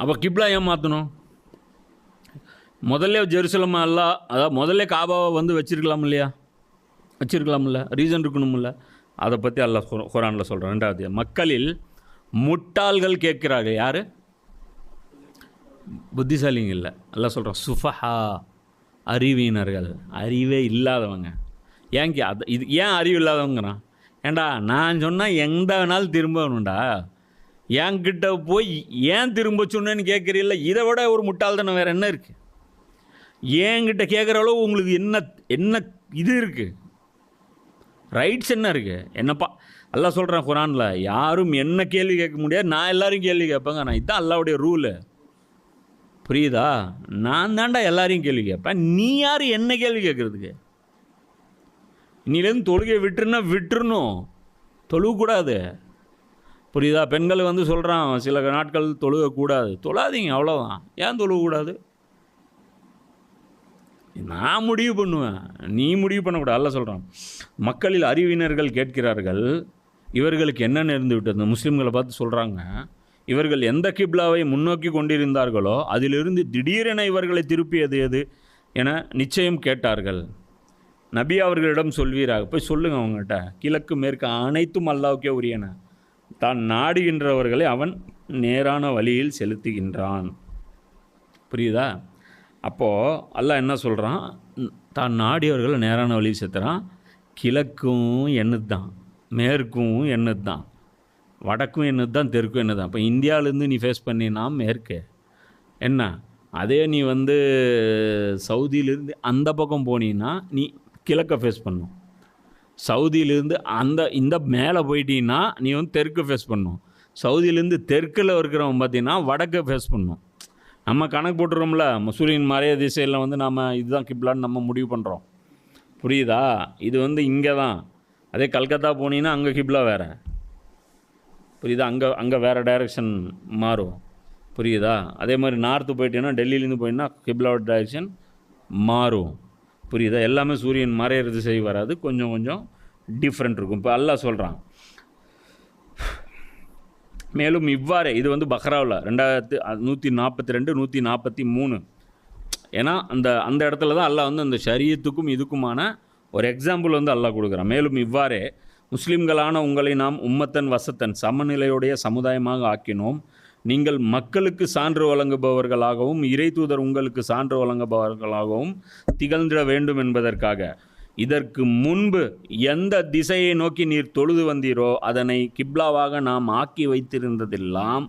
அப்போ கிப்லா ஏன் மாற்றணும்? முதல்ல ஜெருசலம் அல்லா, அதாவது முதல்ல காபாவை வந்து வச்சிருக்கலாம் இல்லையா? வச்சிருக்கலாம்ல, ரீசன் இருக்கணும்ல. அதை பற்றி அல்லாஹ் குர்ஆனில் சொல்கிறேன். 2வது, மக்களில் முட்டாள்கள் கேட்கிறார்கள். யார்? புத்திசாலிங்க இல்லை. அல்லாஹ் சொல்கிறான் சுஃபஹா, அறிவியினர்கள், அறிவே இல்லாதவங்க. இது ஏன் அறிவு இல்லாதவங்கிறான்? ஏண்டா நான் சொன்னால் எந்த வேணாலும் திரும்ப வேணும்டா, என்கிட்ட போய் ஏன் திரும்ப சொன்னேன்னு கேட்குறீல்ல? இதை விட ஒரு முட்டாள்தானே வேறு என்ன இருக்குது? என்கிட்ட கேட்குற அளவு உங்களுக்கு என்ன இது இருக்குது? ரைட்ஸ் என்ன இருக்குது? என்னப்பா அல்லாஹ் சொல்கிறேன் குர்ஆனில், யாரும் என்ன கேள்வி கேட்க முடியாது, நான் எல்லோரும் கேள்வி கேட்பேங்க. நான் இதுதான் அல்லாஹ்வுடைய ரூலு. புரியுதா? நான் தாண்டா எல்லாரையும் கேள்வி கேட்பேன். நீ யார் என்ன கேள்வி கேட்குறதுக்கு? இன்னிலேருந்து தொழுகை விட்டுறணும், தொழுகக்கூடாது. புரியுதா? பெண்கள் வந்து சொல்கிறான் சில நாட்கள் தொழுகக்கூடாது. தொழாதீங்க, அவ்வளோதான். ஏன் தொழுகக்கூடாது? நான் முடிவு பண்ணுவேன், நீ முடிவு பண்ணக்கூடாது. அல்லாஹ் சொல்கிறான் மக்களில் அறிவினர்கள் கேட்கிறார்கள், இவர்களுக்கு என்ன நேர்ந்து விட்டது? முஸ்லீம்களை பார்த்து சொல்கிறாங்க, இவர்கள் எந்த கிப்லாவை முன்னோக்கி கொண்டிருந்தார்களோ அதிலிருந்து திடீரென இவர்களை திருப்பியது எது என நிச்சயம் கேட்டார்கள். நபி அவர்களிடம் சொல்வீராக, போய் சொல்லுங்கள் அவங்ககிட்ட, கிழக்கு மேற்கு அனைத்தும் அல்லாஹ்வுக்கே உரியன, தான் நாடுகின்றவர்களை அவன் நேரான வழியில் செலுத்துகின்றான். புரியுதா? அப்போது அல்லாஹ் என்ன சொல்கிறான்? தான் நாடியவர்களை நேரான வழியில் செலுத்துகிறான். கிழக்கும் என்னது தான், மேற்கும் என்னது தான், வடக்கும் என்னது தான், தெற்கும் என்ன தான். இப்போ இந்தியாவிலேருந்து நீ ஃபேஸ் பண்ணினா மேற்கு என்ன, அதே நீ வந்து சவுதியிலேருந்து அந்த பக்கம் போனீன்னா நீ கிழக்கை ஃபேஸ் பண்ணும். சவுதியிலேருந்து இந்த மேலே போயிட்டீங்கன்னா நீ வந்து தெற்கு ஃபேஸ் பண்ணும். சவுதியிலேருந்து தெற்கில் இருக்கிறவன் பார்த்தீங்கன்னா வடக்கை ஃபேஸ் பண்ணும். நம்ம கணக்கு போட்டுறோம்ல, சூரியன் மறைய திசையில் வந்து நம்ம இதுதான் கிப்லான்னு நம்ம முடிவு பண்ணுறோம். புரியுதா? இது வந்து இங்கே தான். அதே கல்கத்தா போனீங்கன்னா அங்கே கிப்லா வேறு. புரியுதா? அங்கே வேறு டைரெக்ஷன் மாறும். புரியுதா? அதே மாதிரி நார்த்து போயிட்டீங்கன்னா, டெல்லியிலேருந்து போயிட்டீங்கன்னா கிப்லாவோட டைரெக்ஷன் மாறும். புரியுதா? எல்லாமே சூரியன் மறையிற திசை வராது, கொஞ்சம் கொஞ்சம் டிஃப்ரெண்ட் இருக்கும். இப்போ அல்லாஹ் சொல்கிறான், மேலும் இவ்வாறே, இது வந்து பக்ராவில் 2142 143. ஏன்னா அந்த இடத்துல தான் அல்லாஹ் வந்து அந்த ஷரியத்துக்கும் இதுக்குமான ஒரு எக்ஸாம்பிள் வந்து அல்லாஹ் கொடுக்குறான். மேலும் இவ்வாறே முஸ்லிம்களான உங்களை நாம் உம்மத்தன் வசத்தன் சமநிலையுடைய சமுதாயமாக ஆக்கினோம். நீங்கள் மக்களுக்கு சான்று வழங்குபவர்களாகவும் இறை தூதர் உங்களுக்கு சான்று வழங்குபவர்களாகவும் திகழ்ந்திட வேண்டும் என்பதற்காக. இதற்கு முன்பு எந்த திசையை நோக்கி நீர் தொழுது வந்தீரோ அதனை கிப்லாவாக நாம் ஆக்கி வைத்திருந்ததெல்லாம்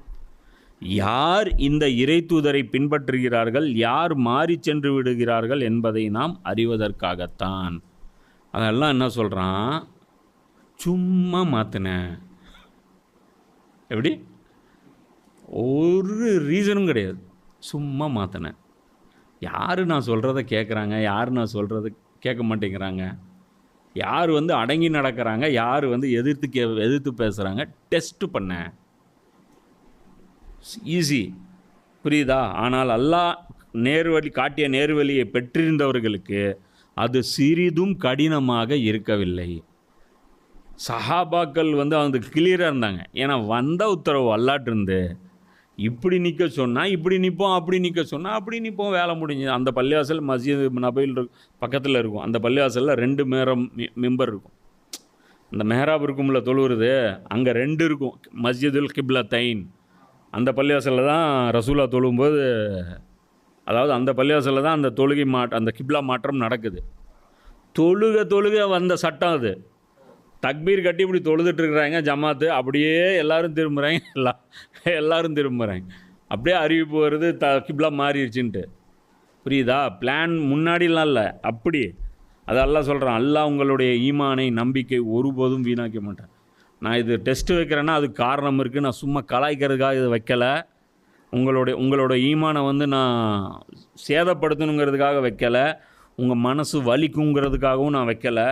யார் இந்த இறை தூதரை பின்பற்றுகிறார்கள், யார் மாறி சென்று விடுகிறார்கள் என்பதை நாம் அறிவதற்காகத்தான். அதெல்லாம் என்ன சொல்கிறான்? சும்மா மாற்றினேன். எப்படி? ஒரு ரீசனும் கிடையாது, சும்மா மாற்றினேன். யார் நான் சொல்கிறத கேட்குறாங்க, யார் நான் சொல்கிறத கேட்க மாட்டேங்கிறாங்க, யார் வந்து அடங்கி நடக்கிறாங்க, யார் வந்து எதிர்த்து பேசுகிறாங்க, டெஸ்ட்டு பண்ணேன். ஈஸி. புரியுதா? ஆனால் அல்லாஹ் காட்டிய நேர்வழியை பெற்றிருந்தவர்களுக்கு அது சிறிதும் கடினமாக இருக்கவில்லை. சஹாபாக்கள் வந்து அவங்க கிளியராக இருந்தாங்க. ஏன்னா வந்த உத்தரவு அல்லாட்டிருந்து, இப்படி நிற்க சொன்னால் இப்படி நிற்போம், அப்படி நிற்க சொன்னால் அப்படி நிற்போம், வேலை முடிஞ்சது. அந்த பள்ளிவாசல் மஸ்ஜித் நபையில் பக்கத்தில் இருக்கும். அந்த பள்ளிவாசலில் 2 மெம்பர் இருக்கும். அந்த மெஹராப் இருக்கும்ல தொழுவுறது, அங்கே 2 இருக்கும். மஸ்ஜிதுல் கிப்லத்தைன், அந்த பள்ளிவாசலில் தான் ரசூலா தொழும்போது, அதாவது அந்த பள்ளிவாசலில் தான் அந்த அந்த கிப்லா மாற்றம் நடக்குது. தொழுக வந்த சட்டம் அது. தக்பீர் கட்டி இப்படி தொழுதுட்டுருக்குறாங்க ஜமாத்து, அப்படியே எல்லோரும் திரும்புகிறாங்க, எல்லோரும் திரும்புகிறாங்க. அப்படியே அறிவிப்பு வருது கிப்லா மாறிடுச்சுன்ட்டு. புரியுதா? பிளான் முன்னாடிலாம் இல்லை, அப்படி. அது அல்லாஹ் சொல்கிறான், அல்லாஹ் உங்களுடைய ஈமானை நம்பிக்கை ஒருபோதும் வீணாக்க மாட்டேன். நான் இது டெஸ்ட்டு வைக்கிறேன்னா அதுக்கு காரணம் இருக்குது. நான் சும்மா கலாய்க்கிறதுக்காக இதை வைக்கலை. உங்களோட ஈமானை வந்து நான் சேதப்படுத்தணுங்கிறதுக்காக வைக்கலை, உங்கள் மனசு வலிக்குங்கிறதுக்காகவும் நான் வைக்கலை.